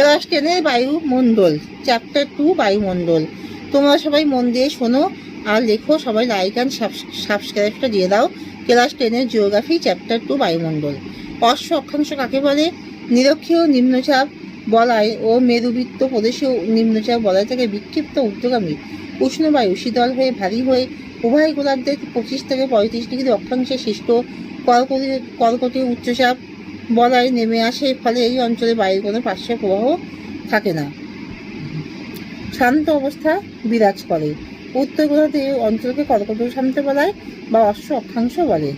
Class 10-এর বায়ুমণ্ডল, chapter 2 বায়ুমণ্ডল। তোমরা সবাই মন দিয়ে শোনো আর লেখো, সবাই লাইক অ্যান্ড সাবস্ক্রাইবটা দিয়ে দাও। ক্লাস 10-এর জিওগ্রাফি, চ্যাপ্টার 2 বায়ুমণ্ডল। অশ্ব অক্ষাংশ কাকে বলে? নিরক্ষীয় নিম্নচাপ বলয় ও মেরুবৃত্ত প্রদেশীয় নিম্নচাপ বলয় থেকে বিক্ষিপ্ত ঊর্ধ্বগামী উষ্ণবায়ু শীতল হয়ে ভারী হয়ে উভয় গোলার্ধের 25 থেকে 35 ডিগ্রি অক্ষাংশে সৃষ্ট কর্কটীয় উচ্চচাপ বলয় নেমে আসে। ফলে এই অঞ্চলে বায়ুর কোনো পার্শ্ব প্রবাহ থাকে না, শান্ত অবস্থা বিরাজ করে। উত্তর গোলার্ধে এই অঞ্চলকে কর্কটীয় শান্ত বলয় বা অশ্ব অক্ষাংশ বলে।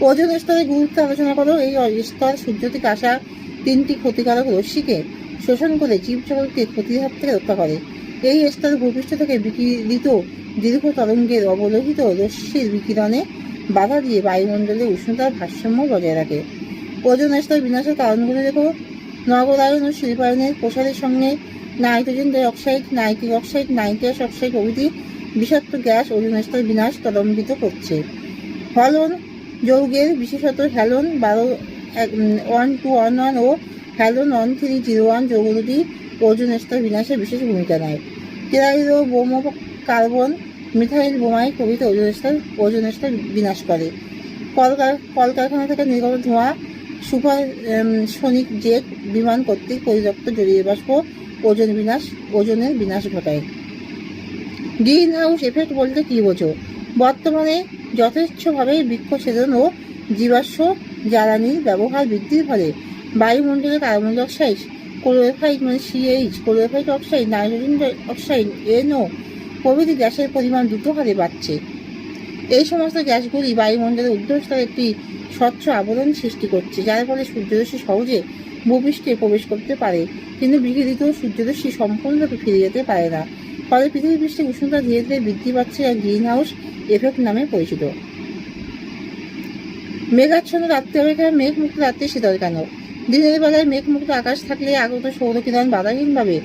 ওজোন স্তরের গুরুত্ব আলোচনা করো। এই স্তর সূর্য থেকে আসা 3টি ক্ষতিকারক রশ্মিকে শোষণ করে জীবজগৎকে ক্ষতির হাত থেকে রক্ষা করে। এই স্তর ভূপৃষ্ঠ থেকে বিকিরিত দীর্ঘ তরঙ্গের অবলোহিত রশ্মির বিকিরণে বাধা দিয়ে বায়ুমণ্ডলের উষ্ণতার ভারসাম্য বজায় রাখে। ওজোন স্তর বিনাশের কারণগুলো দেখো। নগরায়ন ও শিল্পায়নের প্রসারের সঙ্গে nitrogen dioxide, nitric oxide, nitrous oxide প্রভৃতি বিষাক্ত গ্যাস ওজোন স্তর বিনাশ ত্বরান্বিত করছে। হলন যৌগের, বিশেষত হ্যালোন 1211 ও হ্যালোন 1301 যৌগ দুটি ওজোন স্তর বিনাশে বিশেষ ভূমিকা নেয়। টেরাইডো বোমো কার্বন, মিথাইল বোমাইড প্রভৃতি ওজোন স্তর বিনাশ করে। কলকারখানা থেকে নির্গত ধোঁয়া, সুপারসনিক জেট বিমান কর্তৃক পরিত্যক্ত জলীয় বাষ্প ওজনের বিনাশ ঘটায়। গ্রিন হাউস এফেক্ট বলতে কি বোঝো? বর্তমানে যথেচ্ছভাবে বৃক্ষছেদন ও জীবাশ্ম জ্বালানির ব্যবহার বৃদ্ধির ফলে বায়ুমণ্ডলে কার্বন ডাই অক্সাইড, ক্লোরোফাইড CH, ক্লোরোফাইড অক্সাইড, নাইট্রোজেন অক্সাইড NO প্রভৃতি গ্যাসের পরিমাণ দ্রুত হারে বাড়ছে। এই সমস্ত গ্যাসগুলি বায়ুমণ্ডলের ঊর্ধ্বস্তরে একটি স্বচ্ছ আবরণ সৃষ্টি করছে, যার ফলে সূর্যরশ্মি সহজে ভূপৃষ্ঠে প্রবেশ করতে পারে, কিন্তু বিকিরিত সূর্যরশ্মি সম্পূর্ণরূপে ফিরে যেতে পারে না। ফলে পৃথিবী পৃষ্ঠের উষ্ণতা ধীরে ধীরে বৃদ্ধি পাচ্ছে, যা গ্রিন হাউস এফেক্ট নামে পরিচিত। মেঘাচ্ছন্ন রাত্রি অপেক্ষা মেঘমুক্ত রাত্রি শীতল কেন? দিনের বেলায় মেঘমুক্ত আকাশ থাকলে আগত সৌরকিরণ বাধাহীনভাবে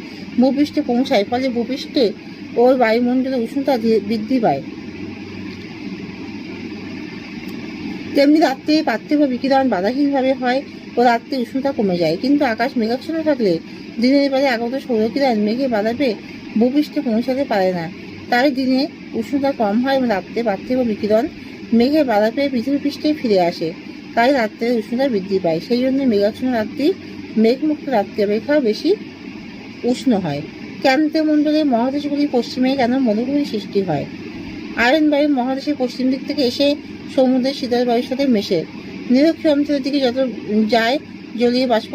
ভূপৃষ্ঠে পৌঁছায়, ফলে ভূপৃষ্ঠে ও বায়ুমণ্ডলের উষ্ণতা বৃদ্ধি পায়। তেমনি রাত্রে পার্থিব বিকিরণ বাধাহীনভাবে হয় ও রাত্রে উষ্ণতা কমে যায়। কিন্তু আকাশ মেঘাচ্ছন্ন থাকলে দিনের বেলায় আগত সৌরকিরণ মেঘে বাধা পেয়ে ভূপৃষ্ঠে পৌঁছাতে পারে না। তাই দিনে উষ্ণতা কম হয় এবং রাত্রে পার্থিব বিকিরণ মেঘে বাধা পেয়ে পৃথিবী পৃষ্ঠে ফিরে আসে, তাই রাত্রে উষ্ণতা বৃদ্ধি পায়। সেই জন্য মেঘাচ্ছন্ন রাত্রি মেঘমুক্ত রাত্রি অপেক্ষা বেশি উষ্ণ হয়। ক্রান্তীয়মণ্ডলের মহাদেশগুলি পশ্চিমে কেন মরুভূমি সৃষ্টি হয়? আয়রন বায়ু মহাদেশের পশ্চিম দিক থেকে এসে সমুদ্রের শীতল বায়ুর সাথে মেশে নিরক্ষীয় অঞ্চলের দিকে যত যায় জলীয় বাষ্প